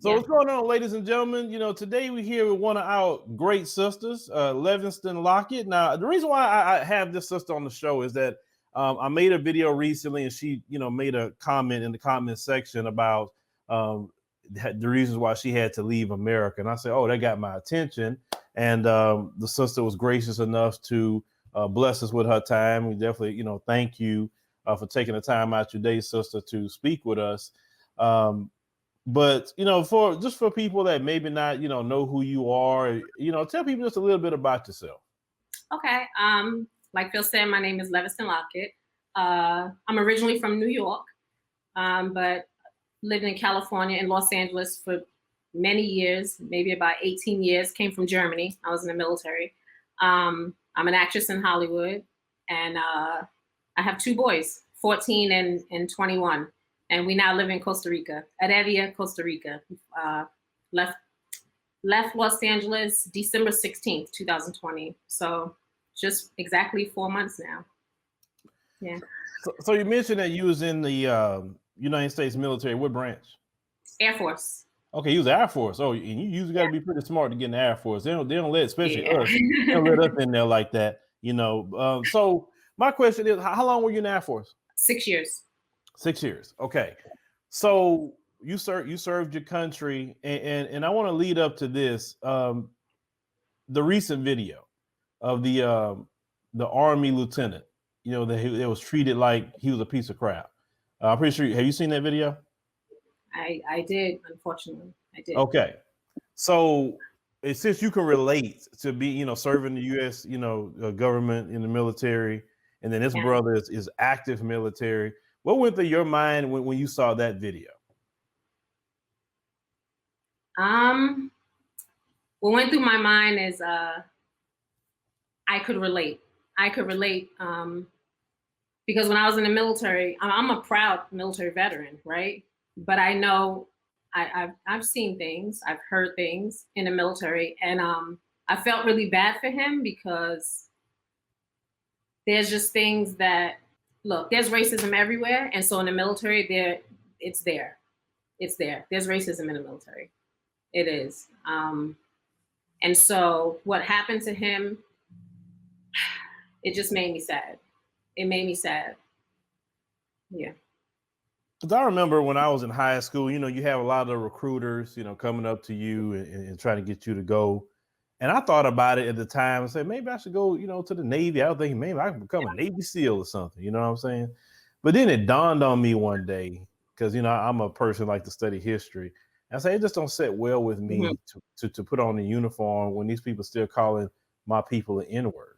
So what's going on, ladies and gentlemen? Today we're here with one of our great sisters, Levystein Lockett. Now, the reason why I have this sister on the show is that I made a video recently, and she, made a comment in the comment section about the reasons why she had to leave America. And I said, oh, that got my attention. And the sister was gracious enough to bless us with her time. We definitely, thank you for taking the time out your day, sister, to speak with us. But for people that maybe not know who you are, tell people just a little bit about yourself. Okay. Like Phil said, my name is Levystein Lockett. I'm originally from New York, but lived in California and Los Angeles for many years, maybe about 18 years. Came from Germany. I was in the military. I'm an actress in Hollywood, and I have two boys, 14 and 21. And we now live in Costa Rica, Heredia, Costa Rica. Left Los Angeles December 16th, 2020. So just exactly 4 months now. Yeah. So you mentioned that you was in the United States military. What branch? Air Force. Okay, you was Air Force. Oh, and you usually got to be pretty smart to get in the Air Force. They don't let, especially us, they don't let us in there like that. So my question is, how long were you in the Air Force? 6 years. 6 years. Okay. So you served your country, and I want to lead up to this. The recent video of the Army lieutenant, that was treated like he was a piece of crap. I'm pretty sure. Have you seen that video? I did, unfortunately. I did. Okay. So since you can relate to be, serving the U.S., government in the military, and then his brother is active military. What went through your mind when you saw that video? What went through my mind is I could relate. Because when I was in the military, I'm a proud military veteran, right? But I know I've seen things, I've heard things in the military, and I felt really bad for him because there's just things that, look, there's racism everywhere. And so in the military, it's there. There's racism in the military. It is. And so what happened to him, it just made me sad. It made me sad. Yeah. Because I remember when I was in high school, you have a lot of recruiters, coming up to you and trying to get you to go. And I thought about it at the time and said, maybe I should go, to the Navy. I was thinking maybe I could become a Navy SEAL or something, you know what I'm saying? But then it dawned on me one day, because, I'm a person like to study history. And I say, it just don't sit well with me to put on the uniform when these people still calling my people an N-word.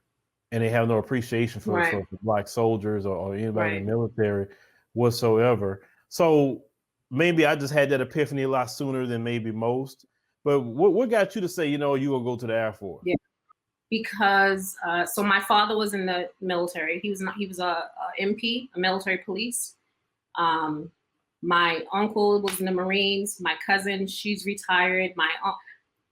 And they have no appreciation for Black soldiers or anybody in the military whatsoever. So maybe I just had that epiphany a lot sooner than maybe most. But what got you to say, you will go to the Air Force? Yeah, because so my father was in the military. He was a MP, a military police. My uncle was in the Marines. My cousin, she's retired.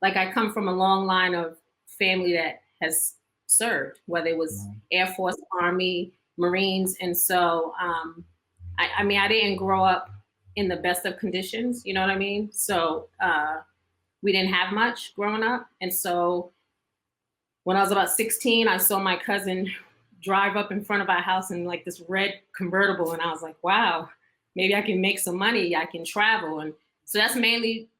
I come from a long line of family that has served, whether it was Air Force, Army, Marines. And so, I didn't grow up in the best of conditions, you know what I mean? So we didn't have much growing up. And so when I was about 16, I saw my cousin drive up in front of our house in like this red convertible. And I was like, wow, maybe I can make some money. I can travel. And so that's mainly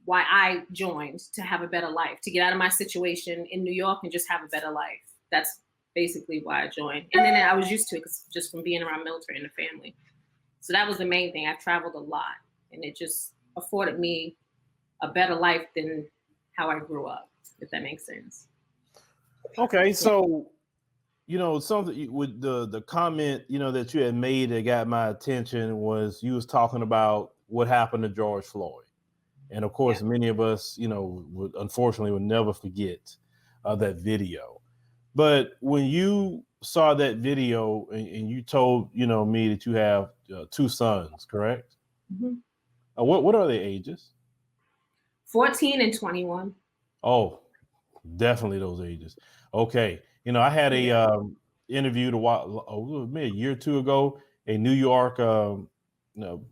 why I joined, to have a better life, to get out of my situation in New York and just have a better life. That's basically why I joined. And then I was used to it just from being around military and the family. So that was the main thing. I've traveled a lot, and it just afforded me a better life than how I grew up, if that makes sense. Okay, so something with the comment that you had made that got my attention was you was talking about what happened to George Floyd, and of course many of us unfortunately would never forget that video. But when you saw that video and you told me that you have two sons, correct? Mm-hmm. What are their ages? 14 and 21. Oh, definitely those ages. Okay. I had a interview maybe a year or two ago. A New York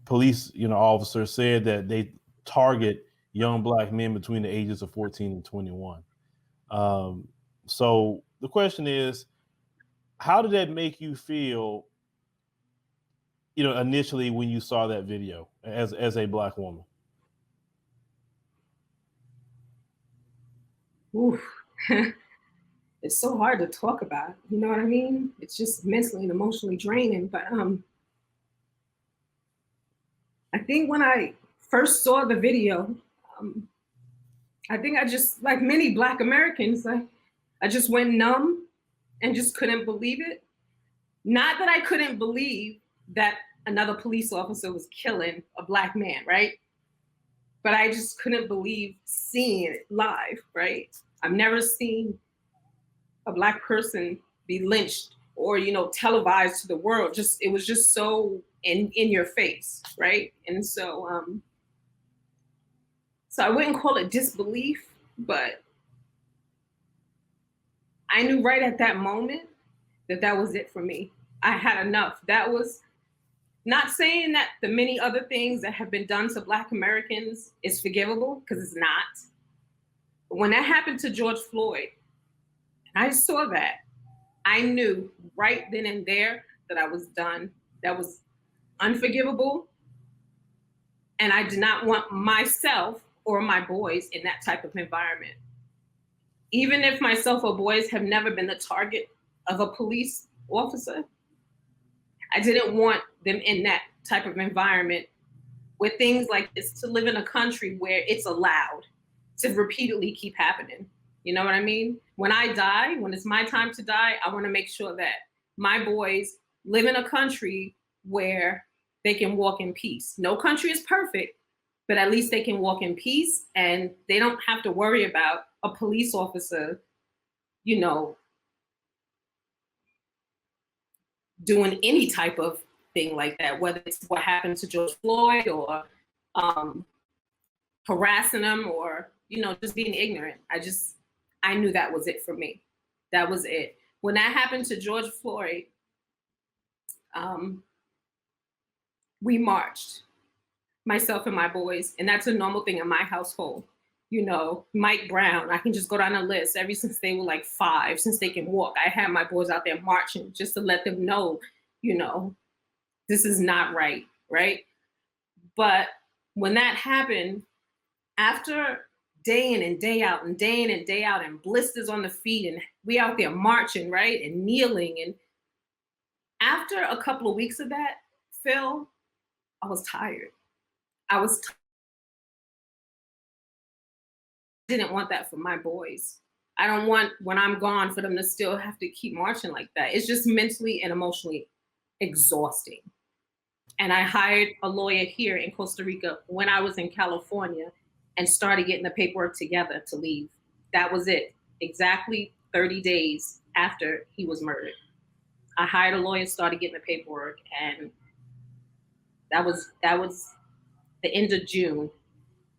police officer said that they target young black men between the ages of 14 and 21. So the question is, how did that make you feel, initially when you saw that video as a black woman? Oof. It's so hard to talk about, you know what I mean? It's just mentally and emotionally draining. But I think when I first saw the video, I think I just, like many Black Americans, I just went numb and just couldn't believe it. Not that I couldn't believe that another police officer was killing a Black man, right? But I just couldn't believe seeing it live, right? I've never seen a Black person be lynched or, televised to the world. It was just so in your face, right? And so I wouldn't call it disbelief, but I knew right at that moment that was it for me. I had enough. That was not saying that the many other things that have been done to Black Americans is forgivable, because it's not. But when that happened to George Floyd, I saw that, I knew right then and there that I was done. That was unforgivable. And I did not want myself or my boys in that type of environment. Even if myself or boys have never been the target of a police officer, I didn't want them in that type of environment where things like this, to live in a country where it's allowed to repeatedly keep happening. You know what I mean? When I die, when it's my time to die, I want to make sure that my boys live in a country where they can walk in peace. No country is perfect, but at least they can walk in peace and they don't have to worry about a police officer, doing any type of thing like that, whether it's what happened to George Floyd or harassing them or, just being ignorant. I knew that was it for me. That was it. When that happened to George Floyd, we marched, myself and my boys, and that's a normal thing in my household. Mike Brown, I can just go down the list. Ever since they were like 5, since they can walk, I had my boys out there marching just to let them know, this is not right, right? But when that happened, after day in and day out and day in and day out and blisters on the feet and we out there marching, right? And kneeling. And after a couple of weeks of that, Phil, I was tired. Didn't want that for my boys. I don't want, when I'm gone, for them to still have to keep marching like that. It's just mentally and emotionally exhausting. And I hired a lawyer here in Costa Rica when I was in California and started getting the paperwork together to leave. That was it. Exactly 30 days after he was murdered. I hired a lawyer, started getting the paperwork, and that was the end of June.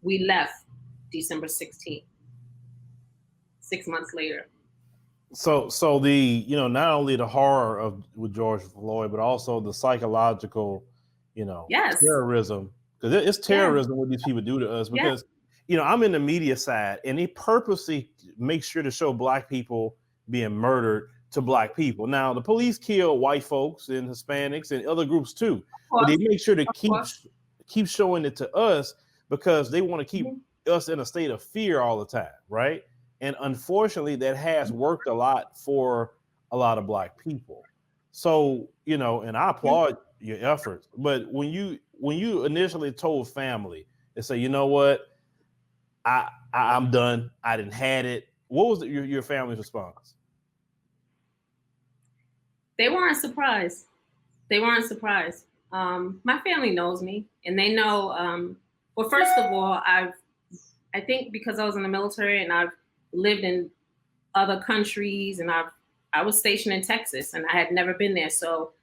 We left December 16th, 6 months later. So the, not only the horror with George Floyd, but also the psychological, yes, terrorism, because it's terrorism what these people do to us. Because, I'm in the media side, and they purposely make sure to show Black people being murdered to Black people. Now, the police kill white folks and Hispanics and other groups too, but they make sure to keep showing it to us because they want to keep us in a state of fear all the time, right? And unfortunately, that has worked a lot for a lot of Black people. So, and I applaud your efforts. But when you initially told family and say, you know what, I'm done, I didn't had it, what was your family's response? They weren't surprised. My family knows me, and they know. Well, first of all, I think because I was in the military and I've lived in other countries, and I was stationed in Texas, and I had never been there. So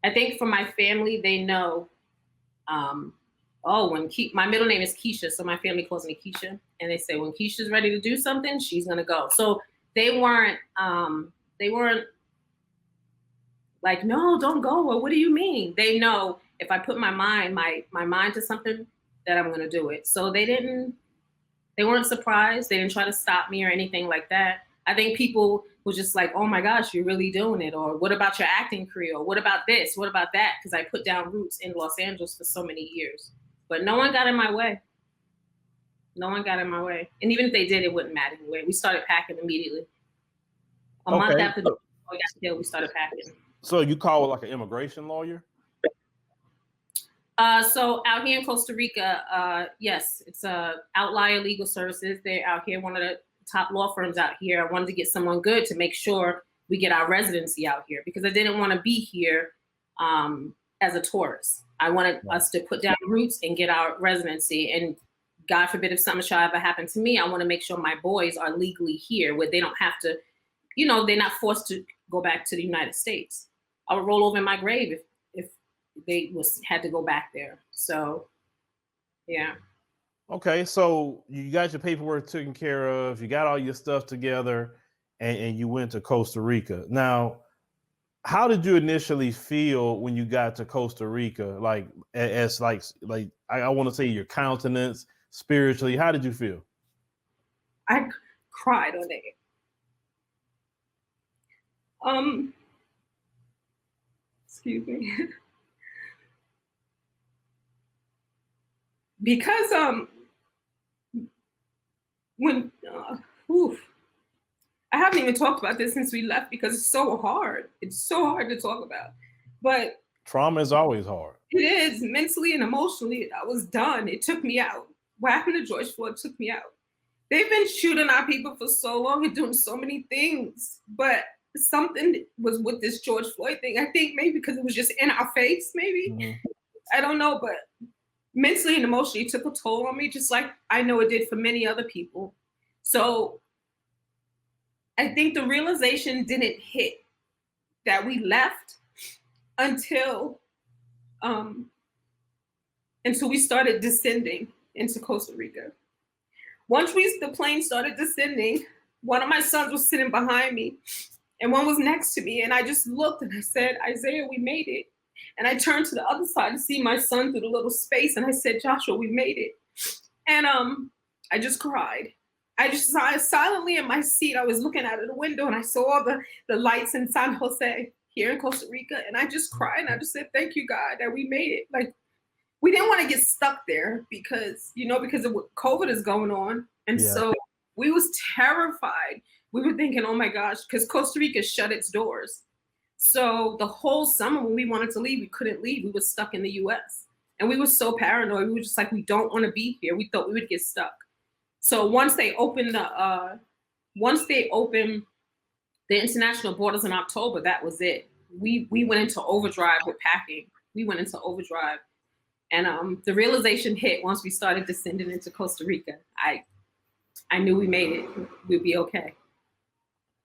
I think for my family, they know. My middle name is Keisha, so my family calls me Keisha, and they say when Keisha's ready to do something, she's gonna go. So they weren't like, no, don't go. Or what do you mean? They know if I put my mind to something, that I'm gonna do it. So they didn't They weren't surprised. They didn't try to stop me or anything like that. I think people were just like, oh my gosh, you're really doing it. Or what about your acting career? Or what about this? What about that? Because I put down roots in Los Angeles for so many years. But no one got in my way. No one got in my way. And even if they did, it wouldn't matter anyway. We started packing immediately. A month after we got killed, we started packing. So you call it like an immigration lawyer? So out here in Costa Rica, yes, it's Outlier Legal Services. They're out here, one of the top law firms out here. I wanted to get someone good to make sure we get our residency out here because I didn't want to be here as a tourist. I wanted us to put down roots and get our residency. And God forbid if something shall ever happen to me, I want to make sure my boys are legally here where they don't have to, you know, they're not forced to go back to the United States. I would roll over in my grave if they had to go back there. So, yeah. Okay, so you got your paperwork taken care of, you got all your stuff together, and you went to Costa Rica. Now, how did you initially feel when you got to Costa Rica? Like, as like I want to say your countenance, spiritually, how did you feel? I cried on it. Excuse me. Because when I haven't even talked about this since we left because it's so hard. It's so hard to talk about. But trauma is always hard. It is mentally and emotionally. I was done. It took me out. What happened to George Floyd took me out. They've been shooting our people for so long and doing so many things, but something was with this George Floyd thing. I think maybe because it was just in our face, maybe. Mm-hmm. I don't know, but mentally and emotionally it took a toll on me, just like I know it did for many other people. So I think the realization didn't hit that we left until we started descending into Costa Rica. Once the plane started descending, one of my sons was sitting behind me and one was next to me. And I just looked and I said, Isaiah, we made it. And I turned to the other side to see my son through the little space. And I said, Joshua, we made it. And I just cried. I just saw silently in my seat. I was looking out of the window and I saw all the lights in San Jose here in Costa Rica. And I just cried. And I just said, thank you, God, that we made it. Like, we didn't want to get stuck there because of what COVID is going on. And so we was terrified. We were thinking, oh my gosh, because Costa Rica shut its doors. So the whole summer when we wanted to leave, we couldn't leave. We were stuck in the US. And we were so paranoid. We were just like, we don't want to be here. We thought we would get stuck. So once they opened the international borders in October, that was it. We went into overdrive with packing. We went into overdrive. And the realization hit once we started descending into Costa Rica. I knew we made it. We'd be okay.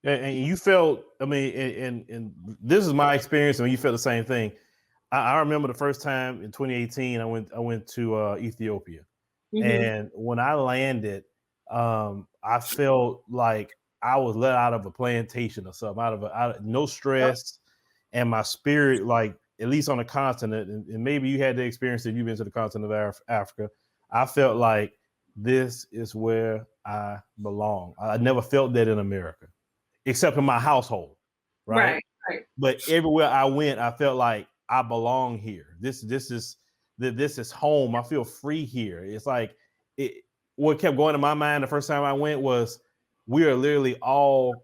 And you felt, I mean, and this is my experience, and you felt the same thing. I remember the first time in 2018, I went to Ethiopia. Mm-hmm. And when I landed, I felt like I was let out of a plantation or something, out of no stress, and my spirit, like, at least on the continent, and maybe you had the experience that you've been to the continent of Africa, I felt like this is where I belong. I never felt that in America, except in my household, right? But everywhere I went, I felt like I belong here. This is home. I feel free here. It's like what kept going in my mind the first time I went was we are literally all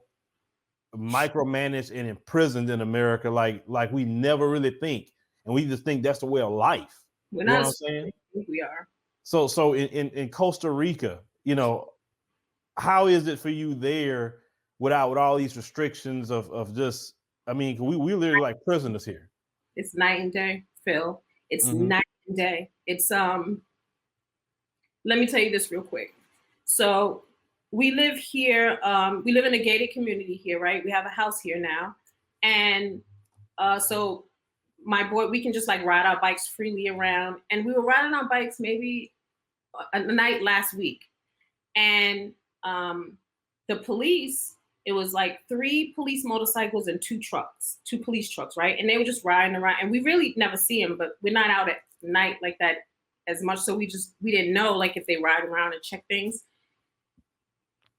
micromanaged and imprisoned in America, like we never really think, and we just think that's the way of life. We're not, you know what I'm saying? We are. So in Costa Rica, how is it for you there with all these restrictions of just, I mean, we literally like prisoners here. It's night and day, Phil. It's night and day. It's let me tell you this real quick. So we live here. We live in a gated community here, right? We have a house here now. And so my boy, we can just like ride our bikes freely around. And we were riding our bikes maybe a night last week. And the police, it was like 3 police motorcycles and 2 police trucks, right? And they were just riding around. And we really never see them, but we're not out at night like that as much. So we didn't know like if they ride around and check things.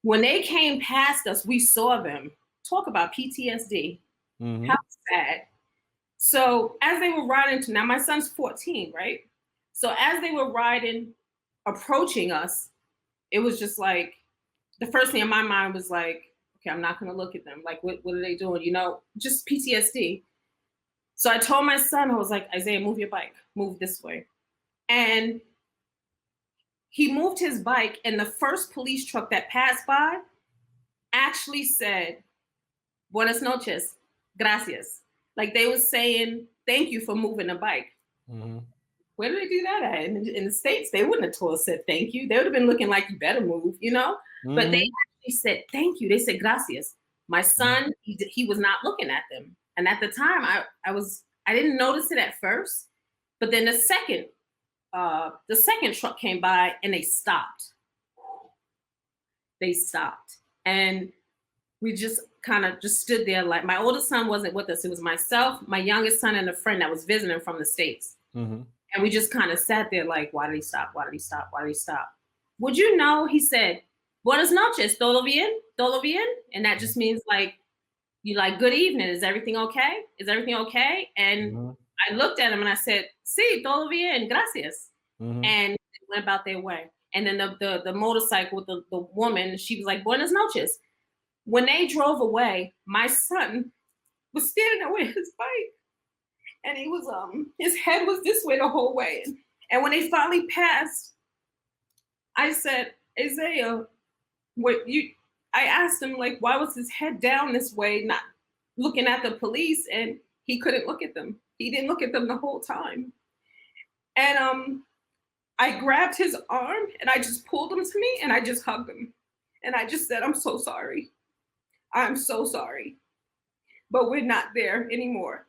When they came past us, we saw them. Talk about PTSD. Mm-hmm. How sad. So as they were riding now my son's 14, right? So as they were riding, approaching us, it was just like, the first thing in my mind was like, okay, I'm not gonna look at them. Like, what are they doing? You know, just PTSD. So I told my son, I was like, Isaiah, move your bike, move this way. And he moved his bike, and the first police truck that passed by actually said, Buenas noches, gracias. Like they were saying, thank you for moving the bike. Mm-hmm. Where do they do that at? In the States, they wouldn't have told us said thank you. They would have been looking like you better move, you know? Mm-hmm. But they actually said thank you. They said gracias. My son, he was not looking at them. And at the time, I didn't notice it at first. But then the second truck came by and they stopped. They stopped. And we just kind of just stood there. Like my oldest son wasn't with us. It was myself, my youngest son, and a friend that was visiting from the States. Mm-hmm. And we just kind of sat there like, why did he stop? Why did he stop? Why did he stop? Would you know, he said, Buenas noches, todo bien? Todo bien? And that just means like, you like, good evening. Is everything okay? Is everything okay? And I looked at him and I said, sí, todo bien, gracias. And they went about their way. And then the motorcycle with the woman, she was like, Buenas noches. When they drove away, my son was standing there with his bike. And he was his head was this way the whole way. And when they finally passed, I said, Isaiah, I asked him, like, why was his head down this way, not looking at the police? And he couldn't look at them. He didn't look at them the whole time. And I grabbed his arm and I just pulled him to me and I just hugged him. And I just said, I'm so sorry. I'm so sorry. But we're not there anymore.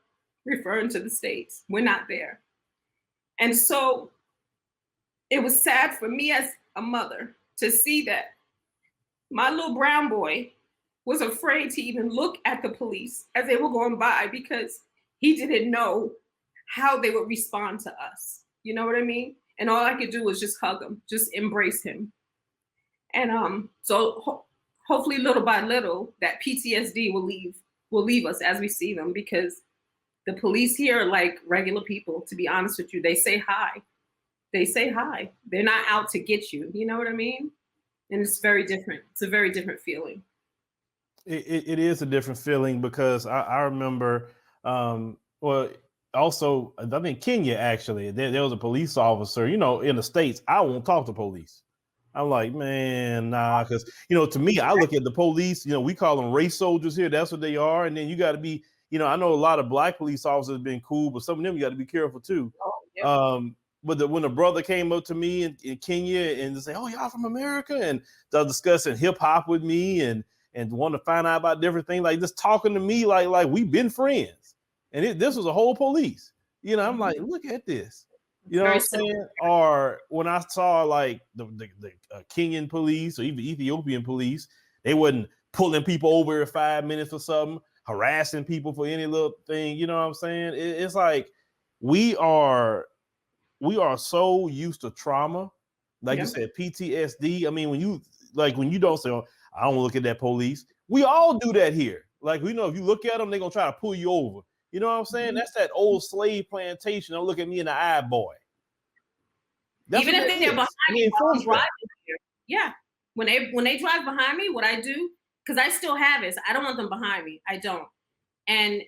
Referring to the States, we're not there. And so it was sad for me as a mother to see that my little brown boy was afraid to even look at the police as they were going by because he didn't know how they would respond to us. You know what I mean? And all I could do was just hug him, just embrace him. And so hopefully little by little that PTSD will leave us as we see them, because the police here are like regular people, to be honest with you. They say hi. They say hi. They're not out to get you. You know what I mean? And it's very different. It's a very different feeling. It is a different feeling because I remember, well, also, I think Kenya, actually, there was a police officer, you know, in the States, I won't talk to police. I'm like, man, nah, because, you know, to me, I look at the police, you know, we call them race soldiers here. That's what they are. And then you got to be, you know, I know a lot of black police officers have been cool, but some of them you got to be careful too. Oh, yeah. But when a brother came up to me in Kenya and to say, oh, y'all from America, and they're discussing hip hop with me and want to find out about different things, like just talking to me like we've been friends. And this was a whole police. You know, I'm like, look at this. You know what I'm saying? Or when I saw like the Kenyan police or even Ethiopian police, they wasn't pulling people over every 5 minutes or something, harassing people for any little thing. You know what I'm saying? It's like we are so used to trauma, like you said, PTSD. I mean, when you don't say, oh, I don't look at that police. We all do that here. Like, we know if you look at them, they're gonna try to pull you over. You know what I'm saying? That's that old slave plantation. Don't look at me in the eye, boy. That's even if they're behind me, yeah. When they drive behind me, what I do, because I still have it, so I don't want them behind me. I don't. And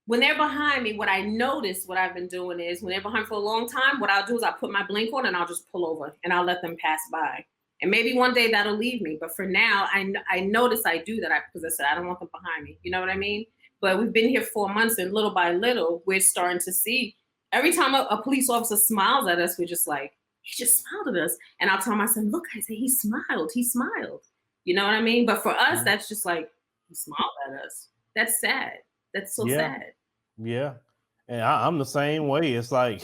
when they're behind me, what I notice, what I've been doing is when they're behind for a long time, what I'll do is I'll put my blink on and I'll just pull over and I'll let them pass by. And maybe one day that'll leave me. But for now, I notice I do that because I said, I don't want them behind me. You know what I mean? But we've been here 4 months, and little by little, we're starting to see every time a police officer smiles at us, we're just like, he just smiled at us. And I'll tell my son, look, I say, he smiled. You know what I mean? But for us, that's just like, he smiled at us. That's sad. That's so sad. Yeah. And I'm the same way. It's like,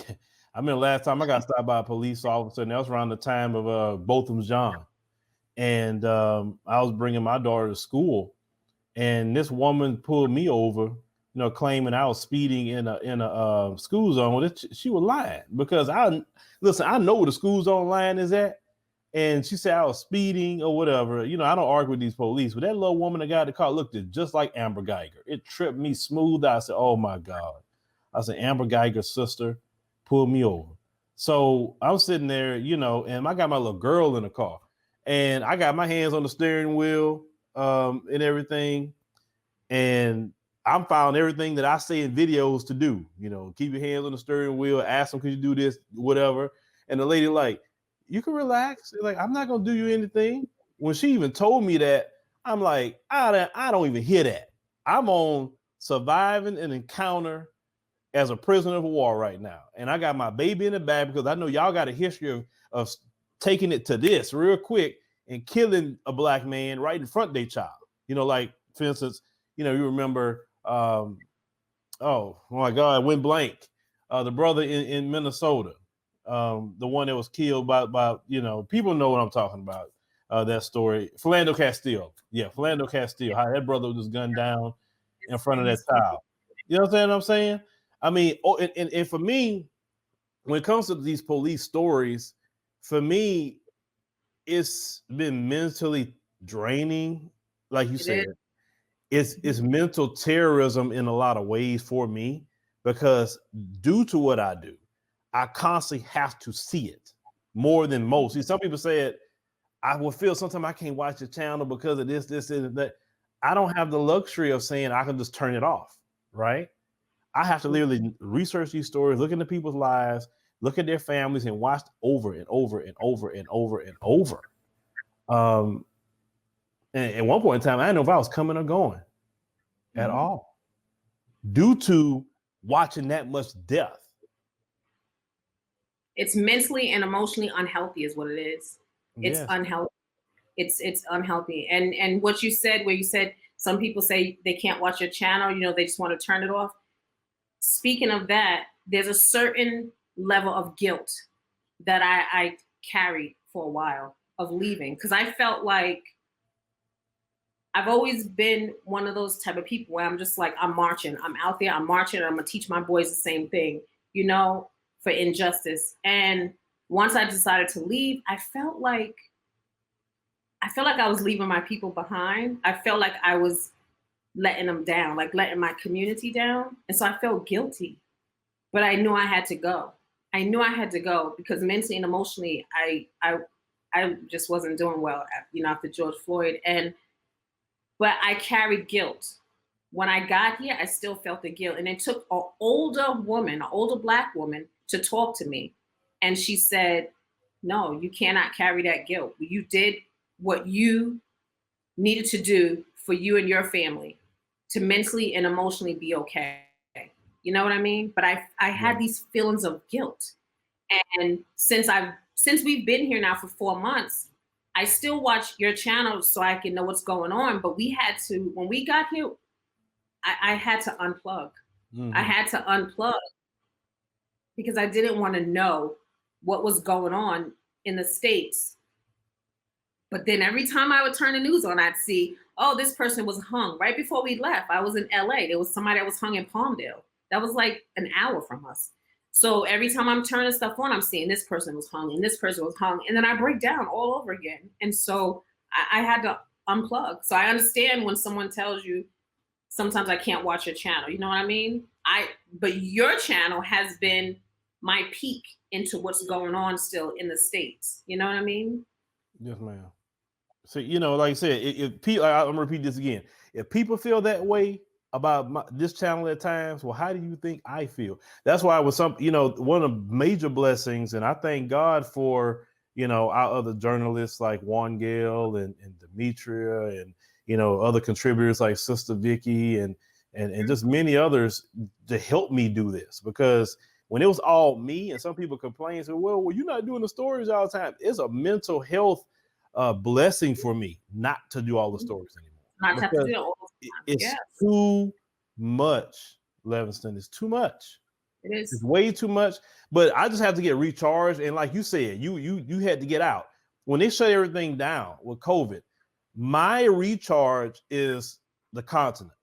I remember last time I got stopped by a police officer, and that was around the time of Botham's John. And I was bringing my daughter to school, and this woman pulled me over, you know, claiming I was speeding in a school zone. She was lying, because I know where the school zone line is at. And she said I was speeding or whatever. You know, I don't argue with these police, but that little woman that got the car looked just like Amber Geiger. It tripped me smooth. I said, oh my God. I said, Amber Geiger's sister pulled me over. So I'm sitting there, you know, and I got my little girl in the car, and I got my hands on the steering wheel and everything. And I'm following everything that I say in videos to do. You know, keep your hands on the steering wheel, ask them, could you do this, whatever. And the lady like, you can relax. Like, I'm not gonna do you anything. When she even told me that, I'm like, I don't even hear that. I'm on surviving an encounter as a prisoner of war right now. And I got my baby in the back because I know y'all got a history of taking it to this real quick and killing a black man right in front of their child. You know, like, for instance, you know, you remember, oh my God, went blank. The brother in Minnesota, the one that was killed by, you know, people know what I'm talking about. That story, Philando Castile. Yeah, Philando Castile, how that brother was gunned down in front of that child. You know what I'm saying? I mean, and for me, when it comes to these police stories, for me, it's been mentally draining. Like you said, it's mental terrorism in a lot of ways for me, because due to what I do, I constantly have to see it more than most. See, some people said I will feel sometimes I can't watch the channel because of this, and that. I don't have the luxury of saying I can just turn it off, right? I have to literally research these stories, look into people's lives, look at their families, and watch over and over and over and over and over. And at one point in time, I didn't know if I was coming or going at all, due to watching that much death. It's mentally and emotionally unhealthy is what it is. It's unhealthy. It's unhealthy. And what you said, where you said some people say they can't watch your channel, you know, they just want to turn it off. Speaking of that, there's a certain level of guilt that I carried for a while of leaving, because I felt like I've always been one of those type of people where I'm just like, I'm marching, I'm out there, I'm marching, and I'm gonna teach my boys the same thing, you know, for injustice. And once I decided to leave, I felt like I was leaving my people behind. I felt like I was letting them down, like letting my community down. And so I felt guilty, but I knew I had to go. I knew I had to go because mentally and emotionally, I just wasn't doing well, you know, after George Floyd. But I carried guilt. When I got here, I still felt the guilt. And it took an older woman, an older Black woman, to talk to me. And she said, no, you cannot carry that guilt. You did what you needed to do for you and your family to mentally and emotionally be okay. You know what I mean? But I had these feelings of guilt. And since we've been here now for 4 months, I still watch your channel so I can know what's going on. But we had to, when we got here, I had to unplug. I had to unplug because I didn't want to know what was going on in the States. But then every time I would turn the news on, I'd see, oh, this person was hung. Right before we left, I was in LA. There was somebody that was hung in Palmdale. That was like an hour from us. So every time I'm turning stuff on, I'm seeing this person was hung and this person was hung. And then I break down all over again. And so I had to unplug. So I understand when someone tells you, sometimes I can't watch your channel. You know what I mean? But your channel has been my peek into what's going on still in the States. You know what I mean? Yes, ma'am. So, you know, like I said, if people, I'm gonna repeat this again. If people feel that way about this channel at times, well, how do you think I feel? That's why with some, you know, one of the major blessings, and I thank God for, you know, our other journalists like Juan Gale and Demetria and, you know, other contributors like Sister Vicky and just many others to help me do this. Because when it was all me and some people complain, say, well, you're not doing the stories all the time. It's a mental health blessing for me not to do all the stories anymore. Not to have to do it all the time. It's too much, Levystein. It's too much. It is. It's way too much. But I just have to get recharged. And like you said, you had to get out. When they shut everything down with COVID, my recharge is the continent.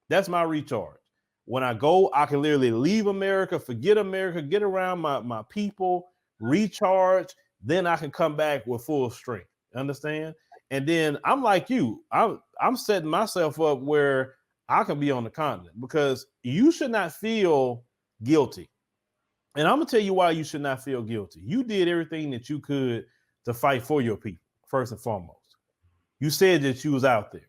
That's my recharge. When I go, I can literally leave America, forget America, get around my people, recharge, then I can come back with full strength. Understand? And then I'm like you. I'm setting myself up where I can be on the continent, because you should not feel guilty. And I'm gonna tell you why you should not feel guilty. You did everything that you could to fight for your people, first and foremost. You said that you was out there.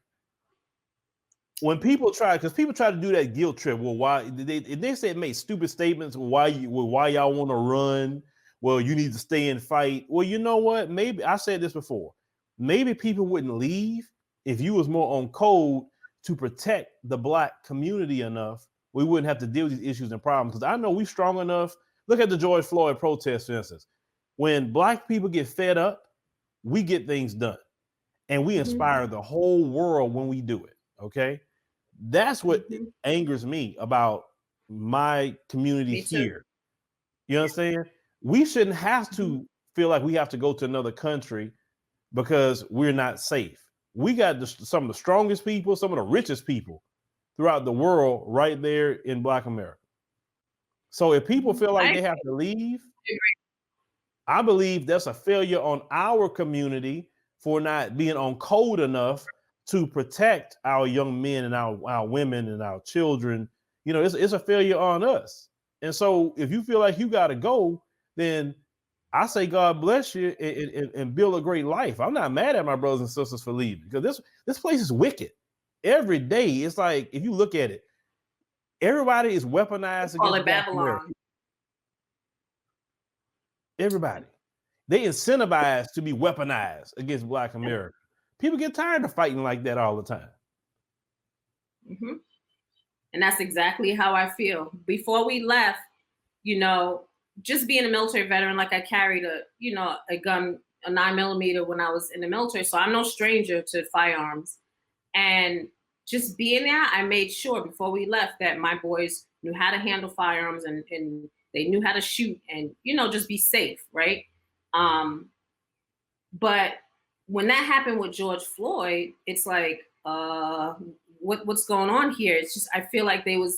When people try, because people try to do that guilt trip, well, why they say make stupid statements, why y'all want to run? Well, you need to stay and fight. Well, you know what? Maybe I said this before. Maybe people wouldn't leave if you was more on code to protect the Black community enough. We wouldn't have to deal with these issues and problems. Because I know we strong enough. Look at the George Floyd protest, for instance. When Black people get fed up, we get things done, and we inspire the whole world when we do it. Okay. That's what angers me about my community here. You understand? We shouldn't have to feel like we have to go to another country because we're not safe. We got some of the strongest people, some of the richest people throughout the world right there in Black America. So if people feel like they have to leave, I believe that's a failure on our community for not being on code enough to protect our young men and our women and our children. You know, it's a failure on us. And so if you feel like you got to go, then I say God bless you and build a great life. I'm not mad at my brothers and sisters for leaving, because this place is wicked. Every day, it's like, if you look at it, everybody is weaponized against Babylon. Everybody. They incentivize to be weaponized against Black America. People get tired of fighting like that all the time. And that's exactly how I feel. Before we left, you know, just being a military veteran, like I carried a gun, a 9mm when I was in the military. So I'm no stranger to firearms. And just being there, I made sure before we left that my boys knew how to handle firearms and they knew how to shoot and, you know, just be safe, right? But when that happened with George Floyd, it's like, what's going on here? It's just, I feel like you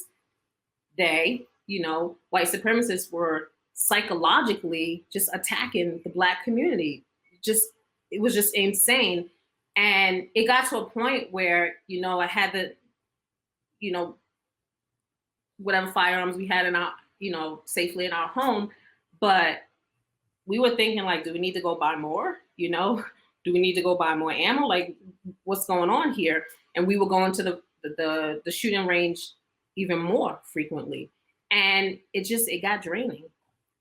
know, white supremacists were psychologically just attacking the Black community. It was just insane. And it got to a point where, you know, I had the, you know, whatever firearms we had in our, you know, safely in our home, but we were thinking like, do we need to go buy more? You know, do we need to go buy more ammo? Like, what's going on here? And we were going to the shooting range even more frequently. And it got draining.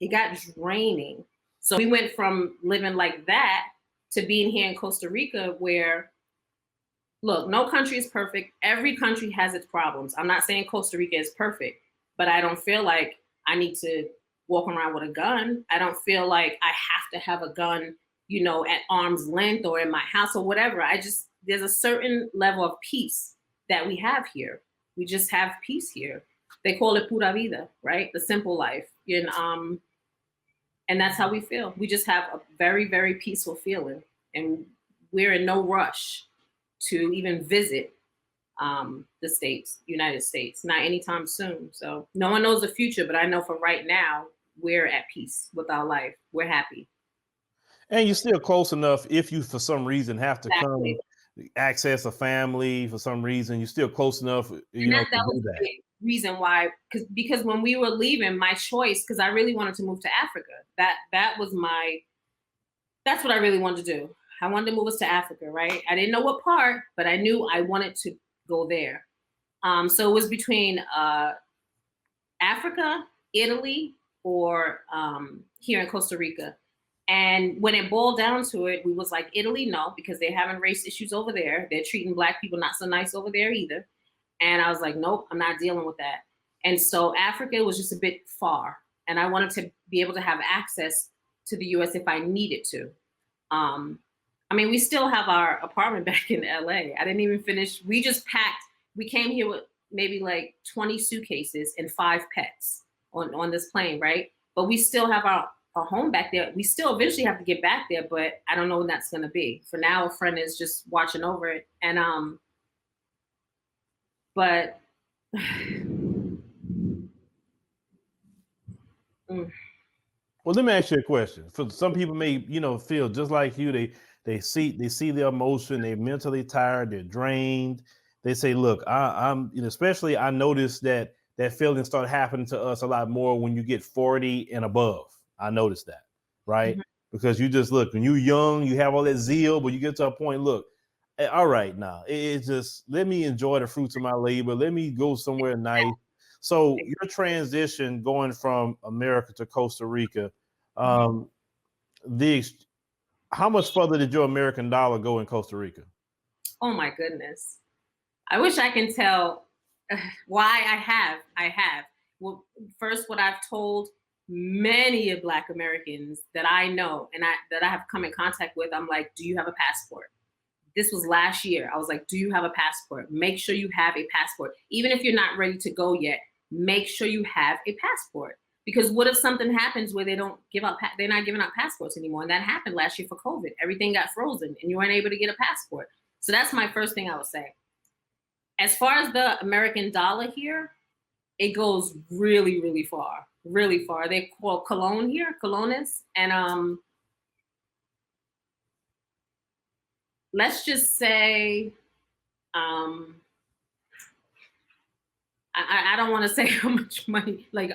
It got draining. So we went from living like that to being here in Costa Rica, where, look, no country is perfect. Every country has its problems. I'm not saying Costa Rica is perfect, but I don't feel like I need to walk around with a gun. I don't feel like I have to have a gun, you know, at arm's length or in my house or whatever. There's a certain level of peace that we have here. We just have peace here. They call it pura vida, right? The simple life. And that's how we feel. We just have a very, very peaceful feeling. And we're in no rush to even visit the States, United States, not anytime soon. So no one knows the future, but I know for right now, we're at peace with our life. We're happy. And you're still close enough if you, for some reason, have to come access a family for some reason, you're still close enough, you know, to do that. The reason why, because when we were leaving, my choice, because I really wanted to move to Africa. That's what I really wanted to do. I wanted to move us to Africa, right? I didn't know what part, but I knew I wanted to go there. So it was between Africa, Italy, or here in Costa Rica. And when it boiled down to it, we was like, Italy, no, because they're having race issues over there. They're treating Black people not so nice over there either. And I was like, nope, I'm not dealing with that. And so Africa was just a bit far. And I wanted to be able to have access to the US if I needed to. I mean, we still have our apartment back in LA. I didn't even finish. We just packed. We came here with maybe like 20 suitcases and 5 pets on this plane, right? But we still have our home back there. We still eventually have to get back there, but I don't know when that's going to be. For now, a friend is just watching over it. And, but Well, let me ask you a question. For some people may, feel just like you. They see the emotion. They're mentally tired. They're drained. They say, "Look, I'm." Especially, I noticed that feeling start happening to us a lot more when you get 40 and above. I noticed that, right? Mm-hmm. Because you just look when you're young, you have all that zeal, but you get to a point. Look, all right, now it's just let me enjoy the fruits of my labor. Let me go somewhere nice. So your transition going from America to Costa Rica, um, how much further did your American dollar go in Costa Rica? Oh my goodness. I wish I can tell why I have. Well, first, what I've told many of Black Americans that I know and that I have come in contact with, I'm like, do you have a passport? This was last year. I was like, do you have a passport? Make sure you have a passport. Even if you're not ready to go yet, make sure you have a passport. Because what if something happens where they don't give up, they're not giving out passports anymore? And that happened last year for COVID. Everything got frozen and you weren't able to get a passport. So that's my first thing I would say. As far as the American dollar here, it goes really, really far, really far. They call Cologne here, Colonists. And let's just say, I don't want to say how much money, like,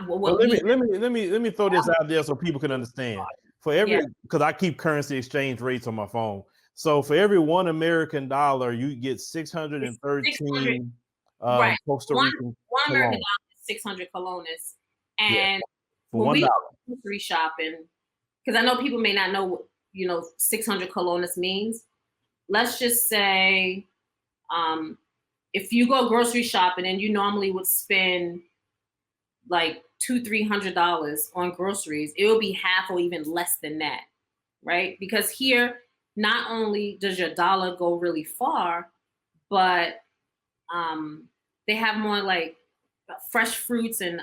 Well, let me throw this out there so people can understand. For every, because I keep currency exchange rates on my phone. So for every $1 American dollar, you get 613 right. Costa Rican one American cologne. dollar is 600 colones. And for when $1. we go grocery shopping, because I know people may not know what 600 colones means. Let's just say, if you go grocery shopping and you normally would spend like $200-300 on groceries, it will be half or even less than that, right? Because here, not only does your dollar go really far, but they have more like fresh fruits and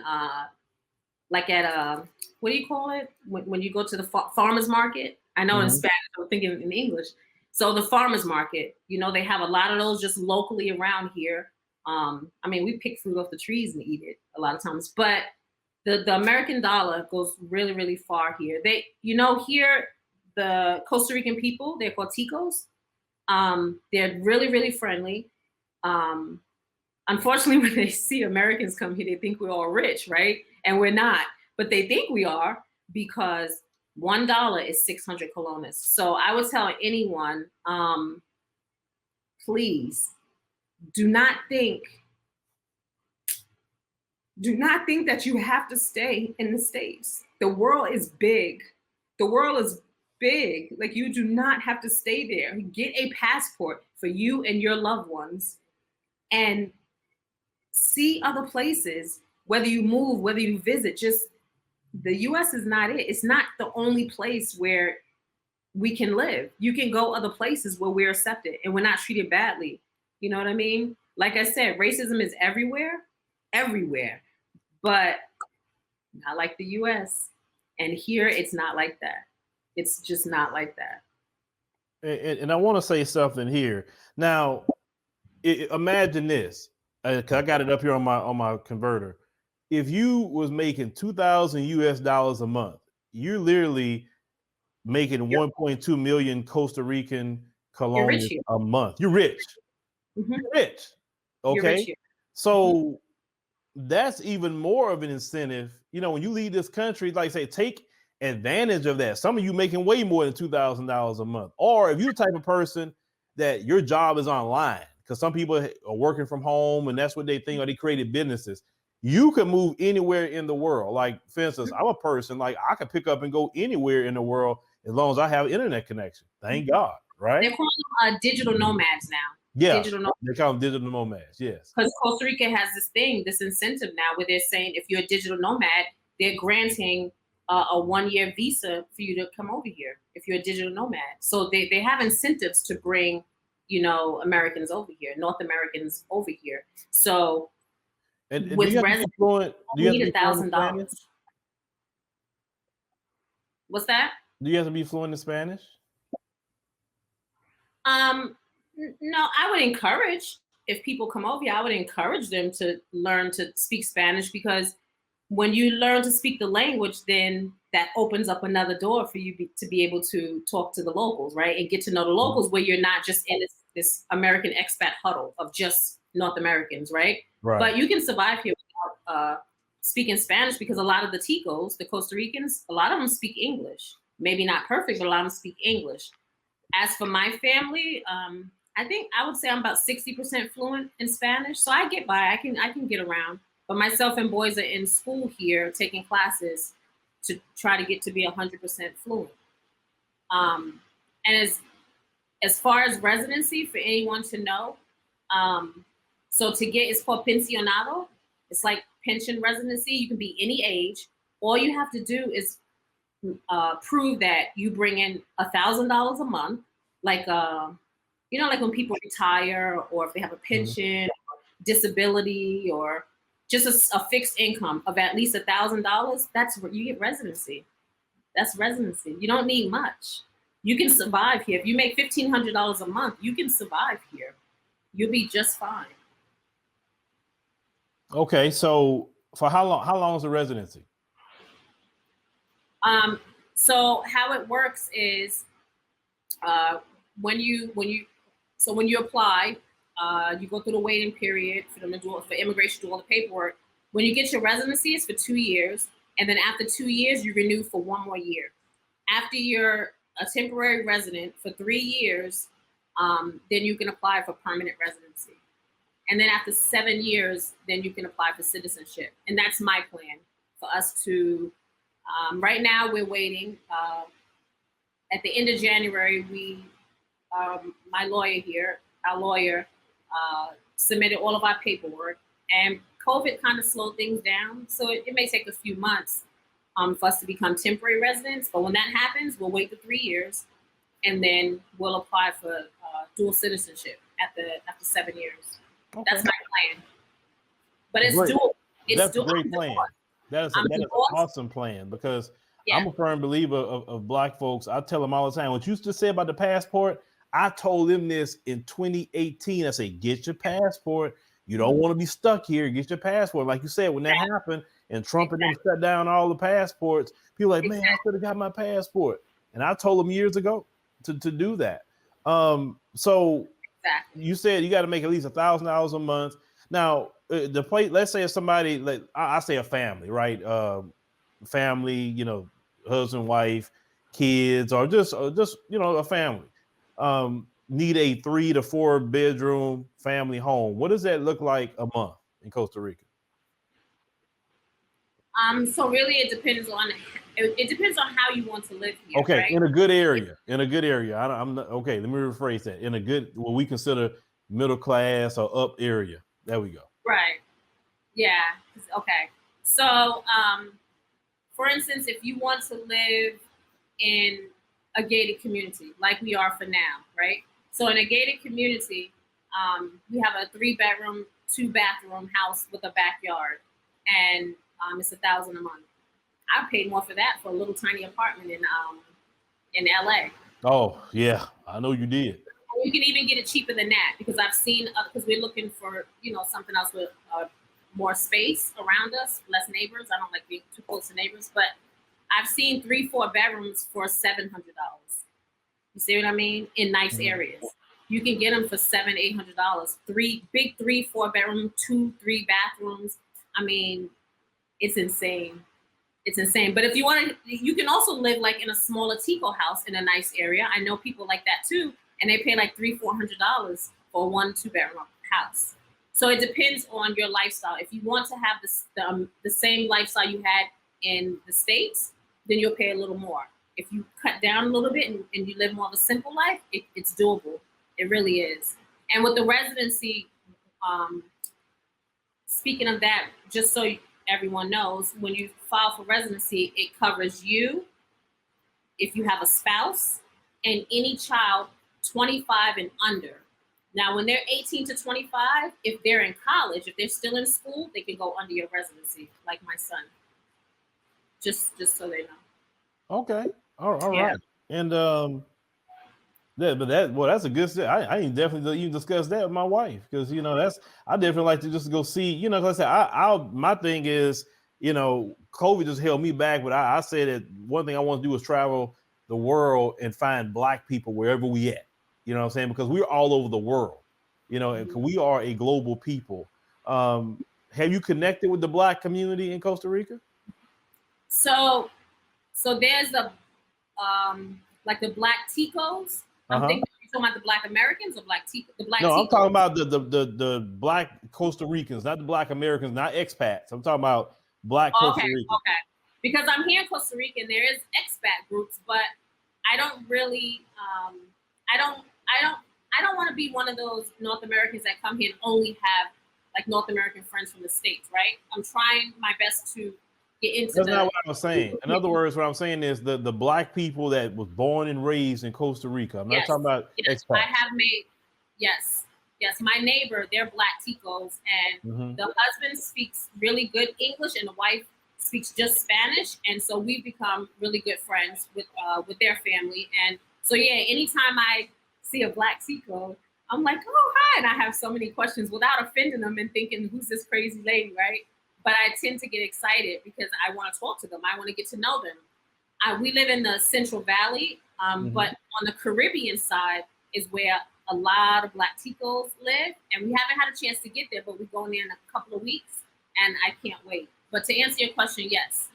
like at what do you call it when you go to the farmers market? I know in Spanish, I'm thinking in English. So the farmers market, they have a lot of those just locally around here. I mean, we pick fruit off the trees and eat it a lot of times, but the American dollar goes really, really far here. They, here, the Costa Rican people, they're called Ticos. They're really, really friendly. Unfortunately, when they see Americans come here, they think we're all rich, right? And we're not, but they think we are because $1 is 600 colones. So I would tell anyone, please do not think that you have to stay in the States. The world is big. The world is big. Like, you do not have to stay there. Get a passport for you and your loved ones and see other places, whether you move, whether you visit. Just the US is not it. It's not the only place where we can live. You can go other places where we're accepted and we're not treated badly. You know what I mean? Like I said, racism is everywhere, but not like the US. And here it's not like that. It's just not like that. And I want to say something here. Now, imagine this, because I got it up here on my converter. If you was making 2,000 US dollars a month, you're literally making 1.2 million Costa Rican colones a month. You're rich. Mm-hmm. You're rich. Okay. You're rich here. So that's even more of an incentive. When you leave this country, like say, take advantage of that. Some of you making way more than $2,000 a month. Or if you're the type of person that your job is online, because some people are working from home and that's what they think, or they created businesses. You can move anywhere in the world. Like, for instance, I'm a person, like I could pick up and go anywhere in the world as long as I have internet connection. Thank God, right? They're calling them digital nomads now. Yeah, digital nomads. They call them digital nomads, yes. Because Costa Rica has this incentive now where they're saying if you're a digital nomad, they're granting a 1-year visa for you to come over here if you're a digital nomad. So they have incentives to bring, Americans over here, North Americans over here. So and with residents, you need $1,000. What's that? Do you have to be fluent in Spanish? No, I would encourage, if people come over here, I would encourage them to learn to speak Spanish because when you learn to speak the language, then that opens up another door for you to be able to talk to the locals, right? And get to know the locals where you're not just in this American expat huddle of just North Americans, right? Right. But you can survive here without speaking Spanish, because a lot of the Ticos, the Costa Ricans, a lot of them speak English. Maybe not perfect, but a lot of them speak English. As for my family, I think I would say I'm about 60% fluent in Spanish. So I get by, I can get around. But myself and boys are in school here taking classes to try to get to be 100% fluent. And as far as residency, for anyone to know, so to get, it's called pensionado. It's like pension residency. You can be any age. All you have to do is prove that you bring in $1,000 a month, like you know, like when people retire, or if they have a pension, disability, or just a fixed income of at least $1,000. That's where you get residency. That's residency. You don't need much. You can survive here. If you make $1,500 a month, you can survive here. You'll be just fine. Okay, so for how long? How long is the residency? So how it works is when you apply, you go through the waiting period for them to do, for immigration to do all the paperwork. When you get your residency, it's for 2 years, and then after 2 years, you renew for 1 more year. After you're a temporary resident for 3 years, then you can apply for permanent residency. And then after 7 years, then you can apply for citizenship. And that's my plan for us to, right now we're waiting. At the end of January, my lawyer here, our lawyer, submitted all of our paperwork, and COVID kind of slowed things down. So it may take a few months for us to become temporary residents. But when that happens, we'll wait for 3 years, and then we'll apply for dual citizenship after 7 years. Okay. That's my plan. But it's doable. That's a great plan. That is an awesome plan, because I'm a firm believer of Black folks. I tell them all the time, what you used to say about the passport, I told them this in 2018. I say, get your passport. You don't want to be stuck here. Get your passport. Like you said, when that happened and Trump and them shut down all the passports, people were like, man, I could have got my passport. And I told them years ago to do that. So you said you got to make at least $1,000 a month. Now, the place, let's say if somebody, like I say a family, right? Family, you know, husband, wife, kids, or just you know, a family. Need a 3 to 4 bedroom family home. What does that look like a month in Costa Rica? So really it depends on how you want to live here. Okay, right? In a good area. I'm not, okay, let me rephrase that. In a good, what we consider middle class or up area. There we go. Right. Yeah. Okay. So for instance, if you want to live in a gated community like we are for now, right? So in a gated community, we have a 3-bedroom, 2-bathroom house with a backyard, and it's $1,000 a month. I paid more for that for a little tiny apartment in LA. Oh yeah, I know you did. You can even get it cheaper than that, because I've seen, because we're looking for, you know, something else with more space around us, less neighbors. I don't like being too close to neighbors, but I've seen 3-4 bedrooms for $700. You see what I mean? In nice areas, you can get them for $700-800. 3-4 bedroom, 2-3 bathrooms. I mean, it's insane. It's insane. But if you want to, you can also live like in a smaller Tico house in a nice area. I know people like that too, and they pay like $300-400 for a 1-2 bedroom house. So it depends on your lifestyle. If you want to have the same lifestyle you had in the States, then you'll pay a little more. If you cut down a little bit and you live more of a simple life, it's doable. It really is. And with the residency, speaking of that, just so everyone knows, when you file for residency, it covers you, if you have a spouse, and any child 25 and under. Now, when they're 18 to 25, if they're in college, if they're still in school, they can go under your residency, like my son. Just so they know. Okay. All right. And that's a good step. I ain't definitely even discuss that with my wife, because you know I definitely like to just go see, you know, because I my thing is, you know, COVID just held me back. But I said that one thing I want to do is travel the world and find Black people wherever we at. You know what I'm saying? Because we're all over the world, you know, and we are a global people. Have you connected with the Black community in Costa Rica? So there's like the Black Ticos. I'm thinking you're talking about the Black Americans or Black Ticos? The Black No, Ticos. I'm talking about the Black Costa Ricans, not the Black Americans, not expats. I'm talking about Black Costa Ricans. Okay. Because I'm here in Costa Rica and there is expat groups, but I don't really, I don't want to be one of those North Americans that come here and only have like North American friends from the States, right? I'm trying my best to get into That's not what I'm saying. In other words, what I'm saying is the Black people that was born and raised in Costa Rica. I'm not talking about expats. I have made, yes, my neighbor, they're Black Ticos, and the husband speaks really good English and the wife speaks just Spanish, and so we've become really good friends with their family. And so yeah, anytime I see a Black Tico, I'm like, oh hi, and I have so many questions without offending them and thinking, who's this crazy lady, right? But I tend to get excited because I want to talk to them. I want to get to know them. We live in the Central Valley, but on the Caribbean side is where a lot of Black Ticos live, and we haven't had a chance to get there, but we're going there in a couple of weeks, and I can't wait. But to answer your question, yes,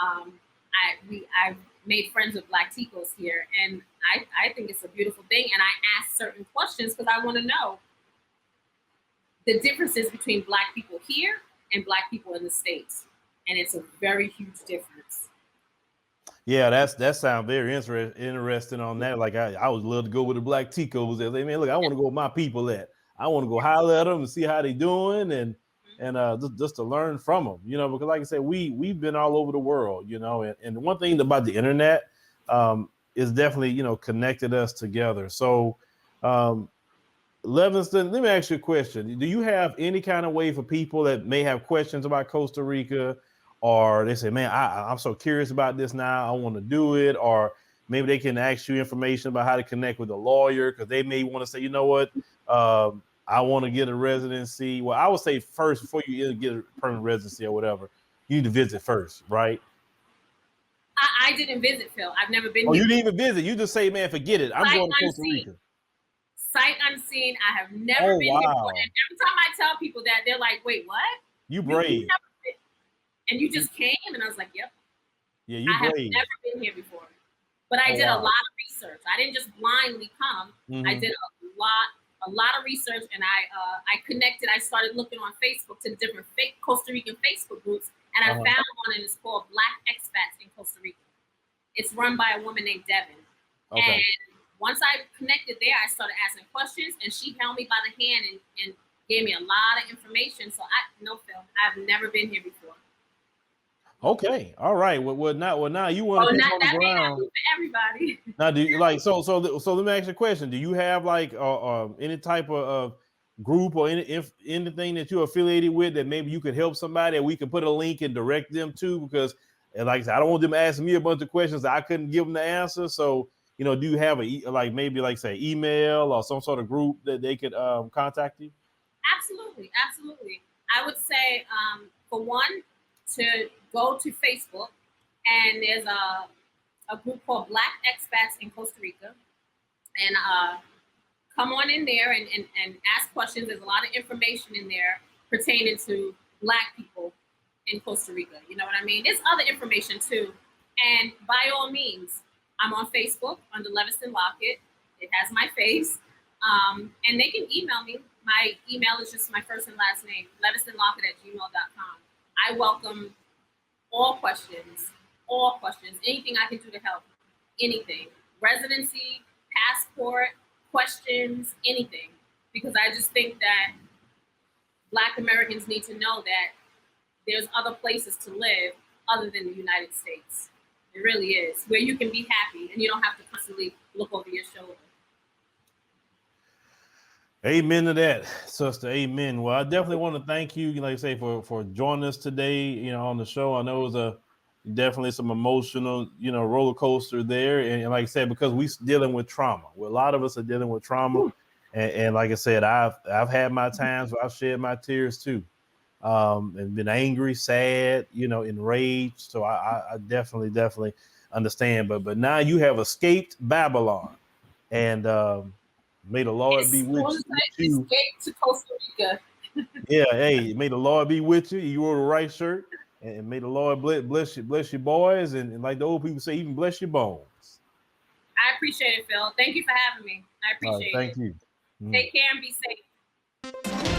I've made friends with Black Ticos here, and I think it's a beautiful thing. And I ask certain questions because I want to know the differences between Black people here and Black people in the States, and it's a very huge difference. Yeah, that sounds very interesting on that. Like I would love to go with the Black Ticos. They say, man, look, I want to go with my people at. I want to go holler at them and see how they doing, and just to learn from them, you know, because like I said, we've been all over the world, you know, and one thing about the internet is definitely, you know, connected us together. So Levystein, let me ask you a question. Do you have any kind of way for people that may have questions about Costa Rica, or they say, man, I'm so curious about this now, I want to do it, or maybe they can ask you information about how to connect with a lawyer because they may want to say, you know what, I want to get a residency. Well, I would say first, before you get a permanent residency or whatever, you need to visit first, right? I didn't visit, Phil. I've never been here. You didn't even visit. You just say, man, forget it. I'm going to Costa Rica. Sight unseen. I have never been here before. And every time I tell people that, they're like, wait, what? You brave. And you just came? And I was like, yep. Yeah, you brave. I have never been here before. But I did a lot of research. I didn't just blindly come. I did a lot of research, and I connected. I started looking on Facebook to the different Costa Rican Facebook groups, and I found one, and it's called Black Expats in Costa Rica. It's run by a woman named Devin. And once I connected there, I started asking questions, and she held me by the hand and gave me a lot of information. So Phil, I've never been here before. Okay, all right. Well, now you want to put on the ground for everybody. Now, do you like so let me ask you a question. Do you have like any type of group or anything that you're affiliated with that maybe you could help somebody and we can put a link and direct them to? Because, like I said, I don't want them asking me a bunch of questions that I couldn't give them the answer. So, you know, do you have say email or some sort of group that they could contact you? Absolutely. I would say for one, to go to Facebook, and there's a group called Black Expats in Costa Rica, and come on in there and ask questions. There's a lot of information in there pertaining to Black people in Costa Rica. You know what I mean? There's other information too. And by all means, I'm on Facebook under Levystein Lockett. It has my face. And they can email me. My email is just my first and last name, levysteinlockett@gmail.com. I welcome all questions, anything I can do to help, anything. Residency, passport, questions, anything. Because I just think that Black Americans need to know that there's other places to live other than the United States. It really is, where you can be happy and you don't have to constantly look over your shoulder. Amen to that, sister. Amen. Well, I definitely want to thank you, like I say, for joining us today, you know, on the show. I know it was definitely some emotional, you know, roller coaster there. And like I said, because we're dealing with trauma. Well, a lot of us are dealing with trauma. And like I said, I've had my times where I've shed my tears too. and been angry, sad, enraged. So I definitely understand. But now you have escaped Babylon, and may the Lord be with you. Escape to Costa Rica. Yeah, hey, may the Lord be with you. You wore the right shirt, and may the Lord bless your boys, and like the old people say, even bless your bones. I appreciate it, Phil. Thank you for having me. I appreciate it. Thank you. Take care and be safe.